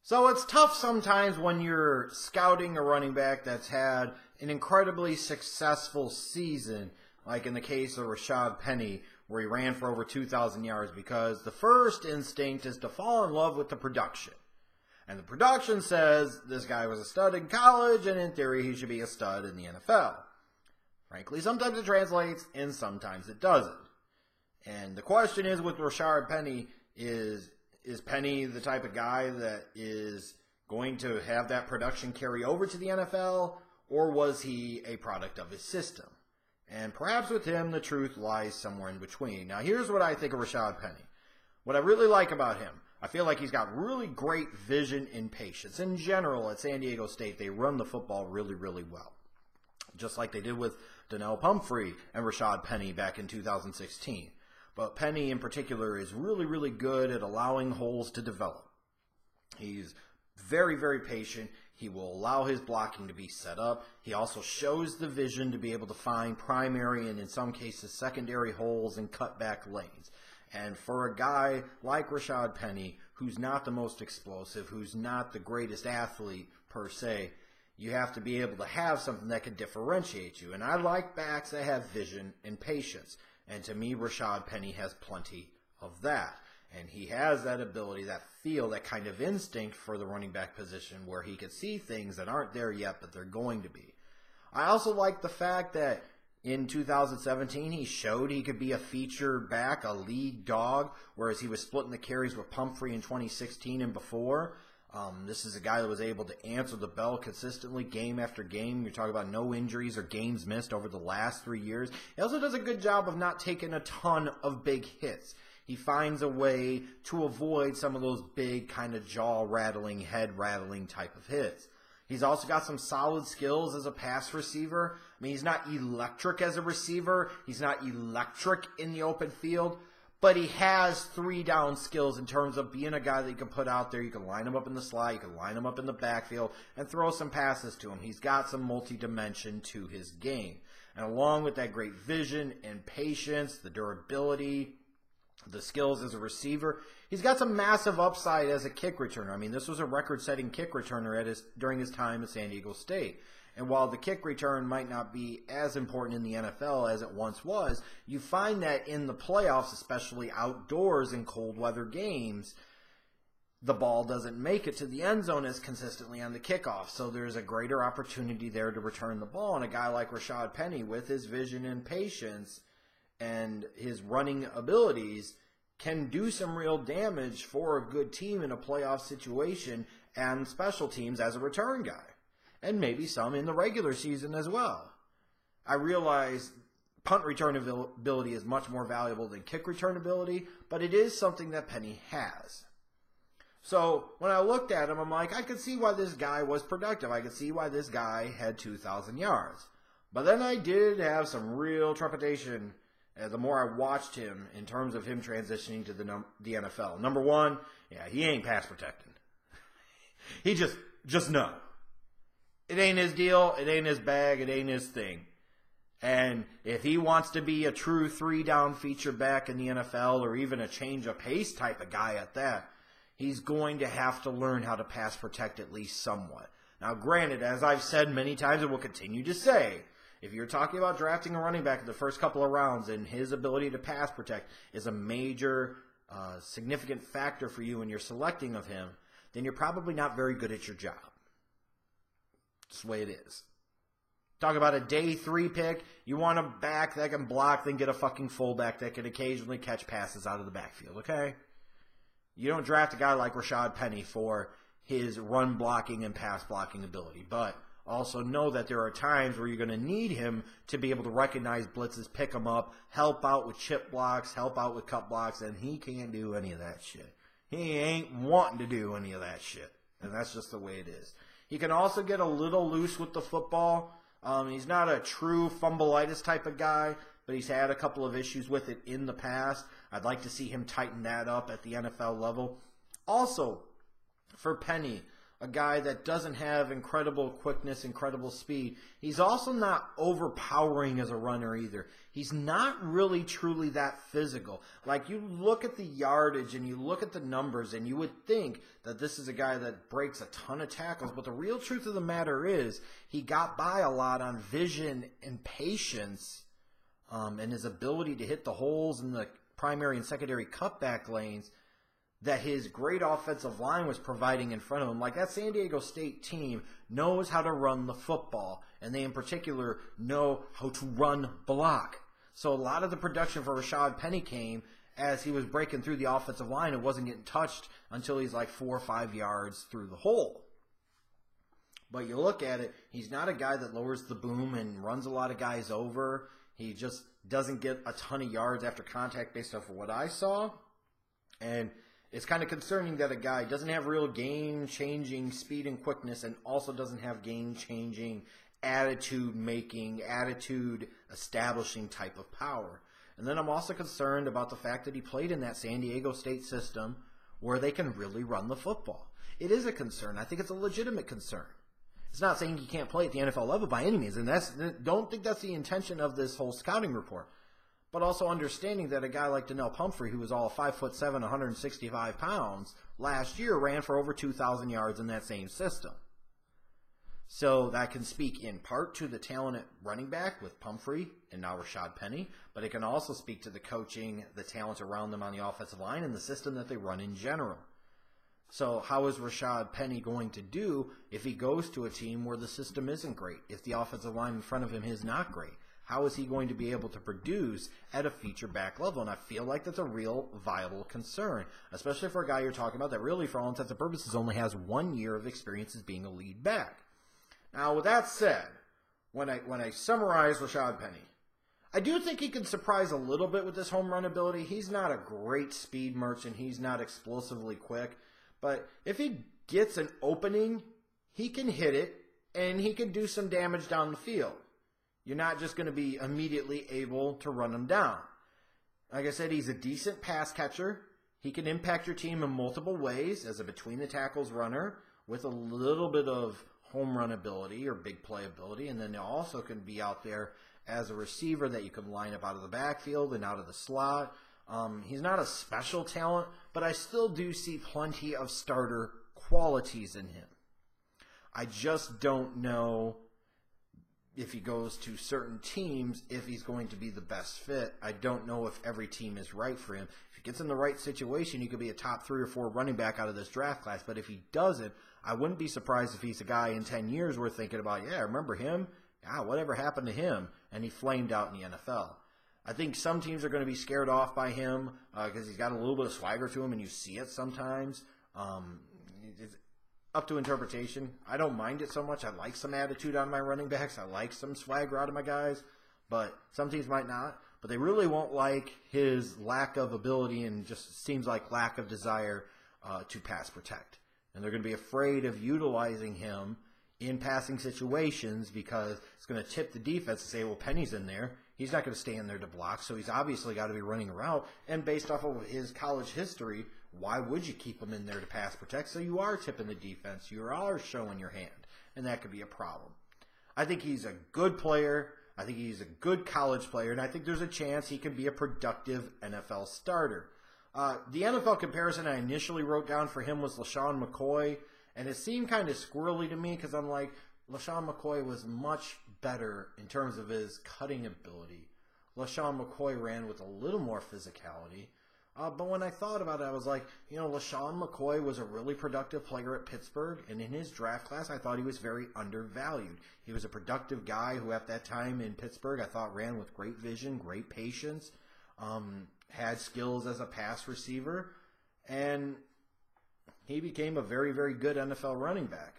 So it's tough sometimes when you're scouting a running back that's had an incredibly successful season, like in the case of Rashaad Penny, where he ran for over 2,000 yards, because the first instinct is to fall in love with the production. And the production says this guy was a stud in college, and in theory he should be a stud in the NFL. Frankly, sometimes it translates, and sometimes it doesn't. And the question is with Rashaad Penny is Penny the type of guy that is going to have that production carry over to the NFL, or was he a product of his system? And perhaps with him, the truth lies somewhere in between. Now, here's what I think of Rashaad Penny. What I really like about him, I feel like he's got really great vision and patience. In general, at San Diego State, they run the football really, really well. Just like they did with Donnell Pumphrey and Rashaad Penny back in 2016. But Penny in particular is really, really good at allowing holes to develop. He's very, very patient. He will allow his blocking to be set up. He also shows the vision to be able to find primary and in some cases secondary holes and cut back lanes. And for a guy like Rashaad Penny, who's not the most explosive, who's not the greatest athlete per se, you have to be able to have something that can differentiate you. And I like backs that have vision and patience. And to me, Rashaad Penny has plenty of that. And he has that ability, that feel, that kind of instinct for the running back position where he can see things that aren't there yet, but they're going to be. I also like the fact that in 2017, he showed he could be a feature back, a lead dog, whereas he was splitting the carries with Pumphrey in 2016 and before. This is a guy that was able to answer the bell consistently game after game. You're talking about no injuries or games missed over the last 3 years. He also does a good job of not taking a ton of big hits. He finds a way to avoid some of those big kind of jaw-rattling, head-rattling type of hits. He's also got some solid skills as a pass receiver. I mean, he's not electric as a receiver. He's not electric in the open field. But he has 3-down skills in terms of being a guy that you can put out there. You can line him up in the slot. You can line him up in the backfield and throw some passes to him. He's got some multi-dimension to his game. And along with that great vision and patience, the durability, the skills as a receiver, he's got some massive upside as a kick returner. I mean, this was a record-setting kick returner during his time at San Diego State. And while the kick return might not be as important in the NFL as it once was, you find that in the playoffs, especially outdoors in cold weather games, the ball doesn't make it to the end zone as consistently on the kickoff. So there's a greater opportunity there to return the ball. And a guy like Rashaad Penny, with his vision and patience and his running abilities, can do some real damage for a good team in a playoff situation and special teams as a return guy. And maybe some in the regular season as well. I realize punt return ability is much more valuable than kick return ability, but it is something that Penny has. So when I looked at him, I'm like, I could see why this guy was productive. I could see why this guy had 2,000 yards. But then I did have some real trepidation the more I watched him in terms of him transitioning to the NFL. Number one, yeah, he ain't pass protecting. He just no. It ain't his deal. It ain't his bag. It ain't his thing. And if he wants to be a true 3-down feature back in the NFL or even a change of pace type of guy at that, he's going to have to learn how to pass protect at least somewhat. Now, granted, as I've said many times and will continue to say, if you're talking about drafting a running back in the first couple of rounds and his ability to pass protect is a major significant factor for you when you're selecting of him, then you're probably not very good at your job. That's the way it is. Talk about a day 3 pick. You want a back that can block, then get a fucking fullback that can occasionally catch passes out of the backfield, okay? You don't draft a guy like Rashaad Penny for his run blocking and pass blocking ability. But also know that there are times where you're going to need him to be able to recognize blitzes, pick them up, help out with chip blocks, help out with cut blocks, and he can't do any of that shit. He ain't wanting to do any of that shit. And that's just the way it is. He can also get a little loose with the football. He's not a true fumbleitis type of guy, but he's had a couple of issues with it in the past. I'd like to see him tighten that up at the NFL level. Also, for Penny, a guy that doesn't have incredible quickness, incredible speed. He's also not overpowering as a runner either. He's not really truly that physical. Like, you look at the yardage and you look at the numbers and you would think that this is a guy that breaks a ton of tackles, but the real truth of the matter is he got by a lot on vision and patience, and his ability to hit the holes in the primary and secondary cutback lanes that his great offensive line was providing in front of him. Like, that San Diego State team knows how to run the football, and they in particular know how to run block. So a lot of the production for Rashaad Penny came as he was breaking through the offensive line and wasn't getting touched until he's like 4 or 5 yards through the hole. But you look at it, he's not a guy that lowers the boom and runs a lot of guys over. He just doesn't get a ton of yards after contact based off of what I saw. And it's kind of concerning that a guy doesn't have real game-changing speed and quickness and also doesn't have game-changing attitude-making, attitude-establishing type of power. And then I'm also concerned about the fact that he played in that San Diego State system where they can really run the football. It is a concern. I think it's a legitimate concern. It's not saying he can't play at the NFL level by any means, and don't think that's the intention of this whole scouting report. But also understanding that a guy like Donnell Pumphrey, who was all 5'7", 165 pounds, last year ran for over 2,000 yards in that same system. So that can speak in part to the talent at running back with Pumphrey and now Rashaad Penny, but it can also speak to the coaching, the talent around them on the offensive line, and the system that they run in general. So how is Rashaad Penny going to do if he goes to a team where the system isn't great, if the offensive line in front of him is not great? How is he going to be able to produce at a feature back level? And I feel like that's a real viable concern, especially for a guy you're talking about that really, for all intents and purposes, only has 1 year of experience as being a lead back. Now, with that said, when I summarize Rashaad Penny, I do think he can surprise a little bit with his home run ability. He's not a great speed merchant. He's not explosively quick. But if he gets an opening, he can hit it, and he can do some damage down the field. You're not just going to be immediately able to run him down. Like I said, he's a decent pass catcher. He can impact your team in multiple ways as a between-the-tackles runner with a little bit of home run ability or big play ability, and then he also can be out there as a receiver that you can line up out of the backfield and out of the slot. He's not a special talent, but I still do see plenty of starter qualities in him. I just don't know if he goes to certain teams, if he's going to be the best fit. I don't know if every team is right for him. If he gets in the right situation, he could be a top 3 or 4 running back out of this draft class. But if he doesn't, I wouldn't be surprised if he's a guy in 10 years we're thinking about, yeah, remember him? Yeah, whatever happened to him? And he flamed out in the NFL. I think some teams are going to be scared off by him because he's got a little bit of swagger to him, and you see it sometimes. It's up to interpretation. I don't mind it so much. I like some attitude on my running backs. I like some swagger out of my guys. But some teams might not. But they really won't like his lack of ability and just seems like lack of desire to pass protect. And they're going to be afraid of utilizing him in passing situations because it's going to tip the defense to say, well, Penny's in there. He's not going to stay in there to block, so he's obviously got to be running a route. And based off of his college history, why would you keep him in there to pass protect? So you are tipping the defense. You are showing your hand, and that could be a problem. I think he's a good player. I think he's a good college player, and I think there's a chance he can be a productive NFL starter. The NFL comparison I initially wrote down for him was LaShawn McCoy, and it seemed kind of squirrely to me because I'm like, LaShawn McCoy was much better in terms of his cutting ability. LaShawn McCoy ran with a little more physicality. But when I thought about it, I was like, LaShawn McCoy was a really productive player at Pittsburgh, and in his draft class, I thought he was very undervalued. He was a productive guy who at that time in Pittsburgh, I thought ran with great vision, great patience, had skills as a pass receiver, and he became a very, very good NFL running back.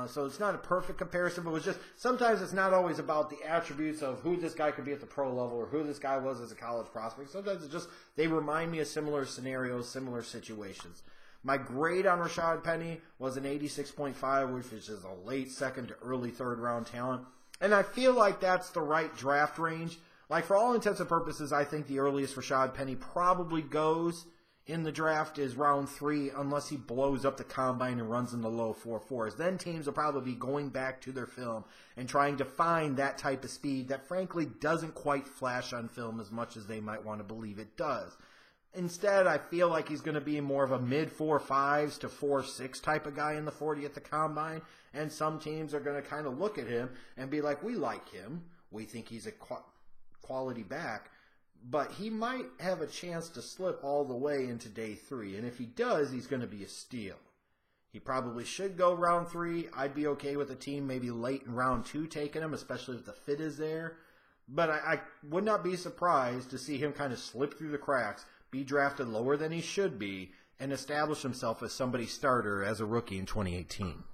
So it's not a perfect comparison, but it was just sometimes it's not always about the attributes of who this guy could be at the pro level or who this guy was as a college prospect. Sometimes it's just they remind me of similar scenarios, similar situations. My grade on Rashaad Penny was an 86.5, which is a late second to early third round talent. And I feel like that's the right draft range. Like for all intents and purposes, I think the earliest Rashaad Penny probably goes in the draft is round 3 unless he blows up the combine and runs in the low 4.4s. Then teams will probably be going back to their film and trying to find that type of speed that frankly doesn't quite flash on film as much as they might want to believe it does. Instead, I feel like he's going to be more of a mid 4.5s to 4.6 type of guy in the 40 at the combine, and some teams are going to kind of look at him and be like, we like him, we think he's a quality back, but he might have a chance to slip all the way into day 3, and if he does, he's going to be a steal. He probably should go round 3. I'd be okay with a team maybe late in round 2 taking him, especially if the fit is there. But I would not be surprised to see him kind of slip through the cracks, be drafted lower than he should be, and establish himself as somebody's starter as a rookie in 2018.